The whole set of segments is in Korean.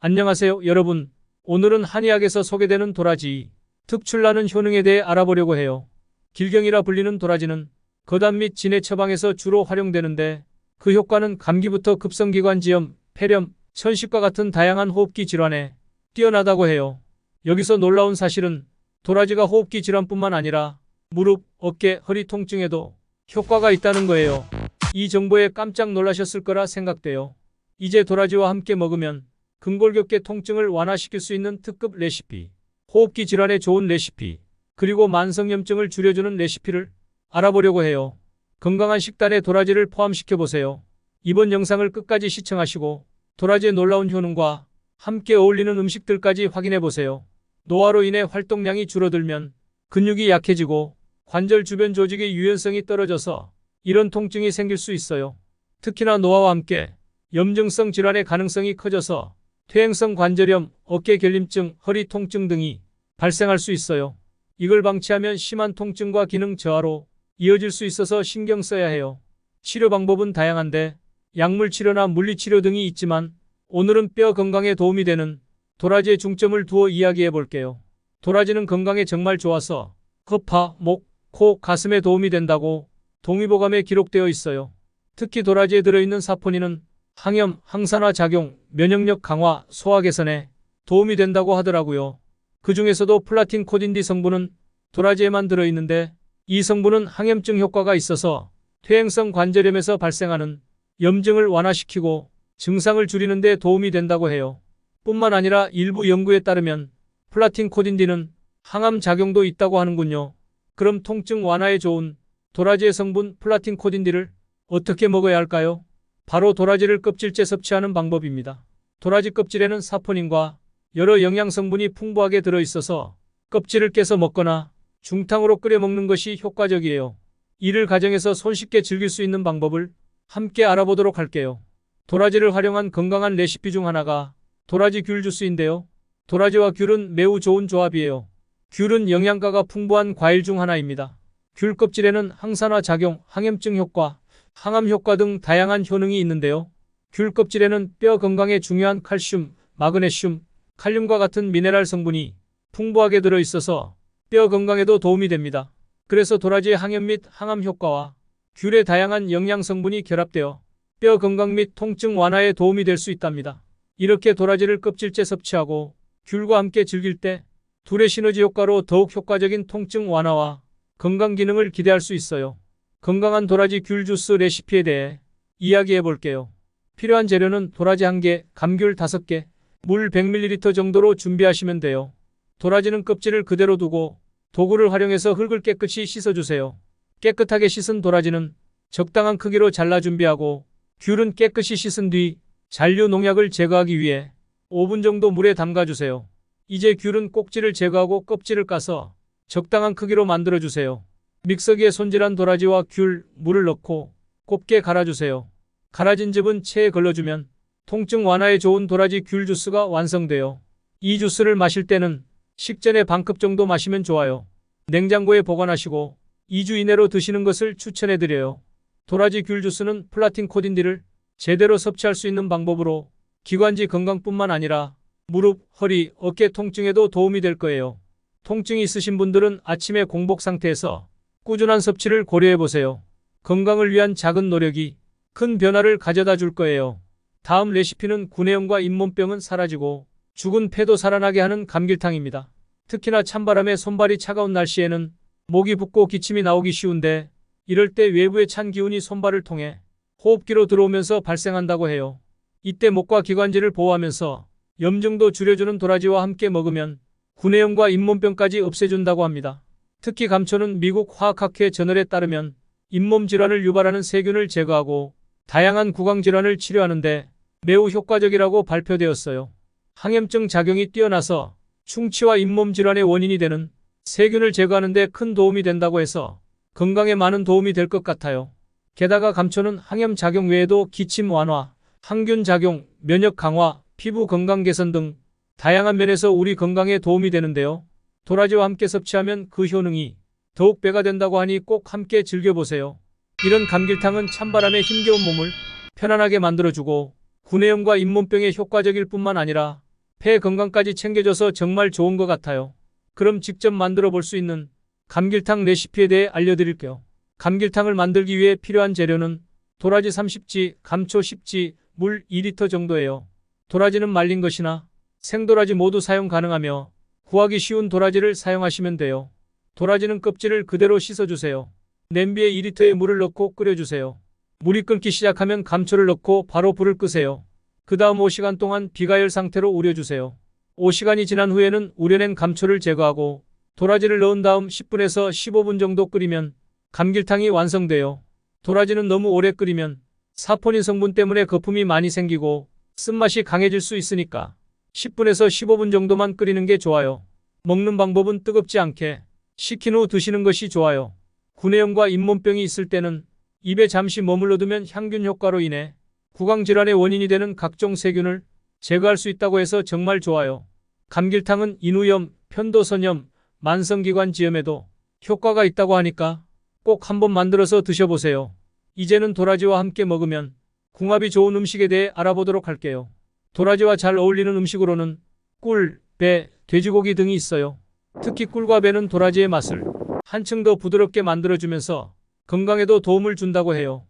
안녕하세요, 여러분. 오늘은 한의학에서 소개되는 도라지, 특출나는 효능에 대해 알아보려고 해요. 길경이라 불리는 도라지는 거담 및 진해 처방에서 주로 활용되는데 그 효과는 감기부터 급성기관지염, 폐렴, 천식과 같은 다양한 호흡기 질환에 뛰어나다고 해요. 여기서 놀라운 사실은 도라지가 호흡기 질환뿐만 아니라 무릎, 어깨, 허리 통증에도 효과가 있다는 거예요. 이 정보에 깜짝 놀라셨을 거라 생각돼요. 이제 도라지와 함께 먹으면 근골격계 통증을 완화시킬 수 있는 특급 레시피, 호흡기 질환에 좋은 레시피, 그리고 만성염증을 줄여주는 레시피를 알아보려고 해요. 건강한 식단에 도라지를 포함시켜보세요. 이번 영상을 끝까지 시청하시고 도라지의 놀라운 효능과 함께 어울리는 음식들까지 확인해보세요. 노화로 인해 활동량이 줄어들면 근육이 약해지고 관절 주변 조직의 유연성이 떨어져서 이런 통증이 생길 수 있어요. 특히나 노화와 함께 염증성 질환의 가능성이 커져서 퇴행성 관절염, 어깨 결림증, 허리 통증 등이 발생할 수 있어요. 이걸 방치하면 심한 통증과 기능 저하로 이어질 수 있어서 신경 써야 해요. 치료 방법은 다양한데 약물 치료나 물리치료 등이 있지만 오늘은 뼈 건강에 도움이 되는 도라지에 중점을 두어 이야기해 볼게요. 도라지는 건강에 정말 좋아서 허파, 목, 코, 가슴에 도움이 된다고 동의보감에 기록되어 있어요. 특히 도라지에 들어있는 사포닌은 항염, 항산화 작용, 면역력 강화, 소화 개선에 도움이 된다고 하더라고요. 그 중에서도 플라틴 코딘디 성분은 도라지에만 들어있는데 이 성분은 항염증 효과가 있어서 퇴행성 관절염에서 발생하는 염증을 완화시키고 증상을 줄이는 데 도움이 된다고 해요. 뿐만 아니라 일부 연구에 따르면 플라틴 코딘디는 항암 작용도 있다고 하는군요. 그럼 통증 완화에 좋은 도라지의 성분 플라틴 코딘디를 어떻게 먹어야 할까요? 바로 도라지를 껍질째 섭취하는 방법입니다. 도라지 껍질에는 사포닌과 여러 영양 성분이 풍부하게 들어있어서 껍질을 깨서 먹거나 중탕으로 끓여 먹는 것이 효과적이에요. 이를 가정에서 손쉽게 즐길 수 있는 방법을 함께 알아보도록 할게요. 도라지를 활용한 건강한 레시피 중 하나가 도라지 귤 주스인데요. 도라지와 귤은 매우 좋은 조합이에요. 귤은 영양가가 풍부한 과일 중 하나입니다. 귤 껍질에는 항산화 작용, 항염증 효과, 항암 효과 등 다양한 효능이 있는데요. 귤 껍질에는 뼈 건강에 중요한 칼슘, 마그네슘, 칼륨과 같은 미네랄 성분이 풍부하게 들어있어서 뼈 건강에도 도움이 됩니다. 그래서 도라지의 항염 및 항암 효과와 귤의 다양한 영양 성분이 결합되어 뼈 건강 및 통증 완화에 도움이 될 수 있답니다. 이렇게 도라지를 껍질째 섭취하고 귤과 함께 즐길 때 둘의 시너지 효과로 더욱 효과적인 통증 완화와 건강 기능을 기대할 수 있어요. 건강한 도라지 귤 주스 레시피에 대해 이야기해 볼게요. 필요한 재료는 도라지 1개, 감귤 5개, 물 100ml 정도로 준비하시면 돼요. 도라지는 껍질을 그대로 두고 도구를 활용해서 흙을 깨끗이 씻어주세요. 깨끗하게 씻은 도라지는 적당한 크기로 잘라 준비하고 귤은 깨끗이 씻은 뒤 잔류 농약을 제거하기 위해 5분 정도 물에 담가주세요. 이제 귤은 꼭지를 제거하고 껍질을 까서 적당한 크기로 만들어주세요. 믹서기에 손질한 도라지와 귤, 물을 넣고 곱게 갈아주세요. 갈아진 즙은 체에 걸러주면 통증 완화에 좋은 도라지 귤 주스가 완성돼요. 이 주스를 마실 때는 식전에 반컵 정도 마시면 좋아요. 냉장고에 보관하시고 2주 이내로 드시는 것을 추천해드려요. 도라지 귤 주스는 플라틴 코딘디를 제대로 섭취할 수 있는 방법으로 기관지 건강뿐만 아니라 무릎, 허리, 어깨 통증에도 도움이 될 거예요. 통증이 있으신 분들은 아침에 공복 상태에서 꾸준한 섭취를 고려해보세요. 건강을 위한 작은 노력이 큰 변화를 가져다 줄 거예요. 다음 레시피는 구내염과 잇몸병은 사라지고 죽은 폐도 살아나게 하는 감길탕입니다. 특히나 찬바람에 손발이 차가운 날씨에는 목이 붓고 기침이 나오기 쉬운데 이럴 때 외부의 찬 기운이 손발을 통해 호흡기로 들어오면서 발생한다고 해요. 이때 목과 기관지를 보호하면서 염증도 줄여주는 도라지와 함께 먹으면 구내염과 잇몸병까지 없애준다고 합니다. 특히 감초는 미국 화학학회 저널에 따르면 잇몸 질환을 유발하는 세균을 제거하고 다양한 구강 질환을 치료하는데 매우 효과적이라고 발표되었어요. 항염증 작용이 뛰어나서 충치와 잇몸 질환의 원인이 되는 세균을 제거하는 데 큰 도움이 된다고 해서 건강에 많은 도움이 될 것 같아요. 게다가 감초는 항염 작용 외에도 기침 완화, 항균 작용, 면역 강화, 피부 건강 개선 등 다양한 면에서 우리 건강에 도움이 되는데요. 도라지와 함께 섭취하면 그 효능이 더욱 배가 된다고 하니 꼭 함께 즐겨보세요. 이런 감길탕은 찬바람에 힘겨운 몸을 편안하게 만들어주고 구내염과 잇몸병에 효과적일 뿐만 아니라 폐 건강까지 챙겨줘서 정말 좋은 것 같아요. 그럼 직접 만들어 볼 수 있는 감길탕 레시피에 대해 알려드릴게요. 감길탕을 만들기 위해 필요한 재료는 도라지 30지, 감초 10지, 물 2리터 정도예요. 도라지는 말린 것이나 생도라지 모두 사용 가능하며 구하기 쉬운 도라지를 사용하시면 돼요. 도라지는 껍질을 그대로 씻어주세요. 냄비에 2리터의 물을 넣고 끓여주세요. 물이 끓기 시작하면 감초를 넣고 바로 불을 끄세요. 그 다음 5시간 동안 비가열 상태로 우려주세요. 5시간이 지난 후에는 우려낸 감초를 제거하고 도라지를 넣은 다음 10분에서 15분 정도 끓이면 감길탕이 완성돼요. 도라지는 너무 오래 끓이면 사포닌 성분 때문에 거품이 많이 생기고 쓴맛이 강해질 수 있으니까 10분에서 15분 정도만 끓이는 게 좋아요. 먹는 방법은 뜨겁지 않게 식힌 후 드시는 것이 좋아요. 구내염과 잇몸병이 있을 때는 입에 잠시 머물러 두면 향균 효과로 인해 구강질환의 원인이 되는 각종 세균을 제거할 수 있다고 해서 정말 좋아요. 감길탕은 인후염, 편도선염, 만성기관지염에도 효과가 있다고 하니까 꼭 한번 만들어서 드셔보세요. 이제는 도라지와 함께 먹으면 궁합이 좋은 음식에 대해 알아보도록 할게요. 도라지와 잘 어울리는 음식으로는 꿀, 배, 돼지고기 등이 있어요. 특히 꿀과 배는 도라지의 맛을 한층 더 부드럽게 만들어주면서 건강에도 도움을 준다고 해요.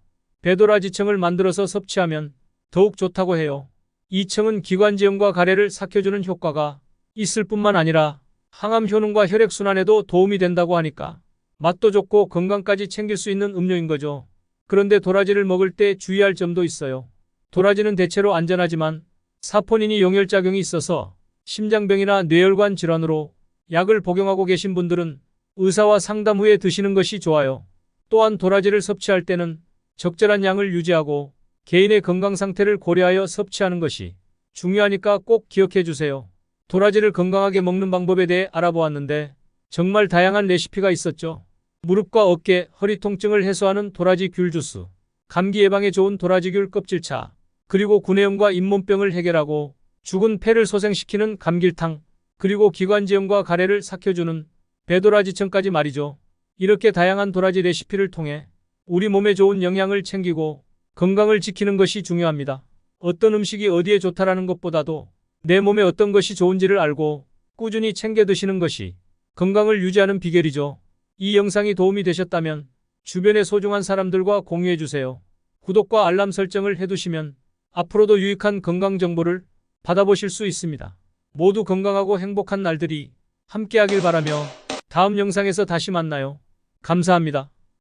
배도라지청을 만들어서 섭취하면 더욱 좋다고 해요. 이 청은 기관지염과 가래를 삭혀주는 효과가 있을 뿐만 아니라 항암 효능과 혈액순환에도 도움이 된다고 하니까 맛도 좋고 건강까지 챙길 수 있는 음료인 거죠. 그런데 도라지를 먹을 때 주의할 점도 있어요. 도라지는 대체로 안전하지만 사포닌이 용혈작용이 있어서 심장병이나 뇌혈관 질환으로 약을 복용하고 계신 분들은 의사와 상담 후에 드시는 것이 좋아요. 또한 도라지를 섭취할 때는 적절한 양을 유지하고 개인의 건강 상태를 고려하여 섭취하는 것이 중요하니까 꼭 기억해 주세요. 도라지를 건강하게 먹는 방법에 대해 알아보았는데 정말 다양한 레시피가 있었죠. 무릎과 어깨, 허리 통증을 해소하는 도라지 귤 주스, 감기 예방에 좋은 도라지 귤 껍질차, 그리고 구내염과 잇몸병을 해결하고 죽은 폐를 소생시키는 감길탕, 그리고 기관지염과 가래를 삭혀주는 배도라지청까지 말이죠. 이렇게 다양한 도라지 레시피를 통해 우리 몸에 좋은 영양을 챙기고 건강을 지키는 것이 중요합니다. 어떤 음식이 어디에 좋다라는 것보다도 내 몸에 어떤 것이 좋은지를 알고 꾸준히 챙겨 드시는 것이 건강을 유지하는 비결이죠. 이 영상이 도움이 되셨다면 주변의 소중한 사람들과 공유해 주세요. 구독과 알람 설정을 해두시면 앞으로도 유익한 건강 정보를 받아보실 수 있습니다. 모두 건강하고 행복한 날들이 함께하길 바라며 다음 영상에서 다시 만나요. 감사합니다.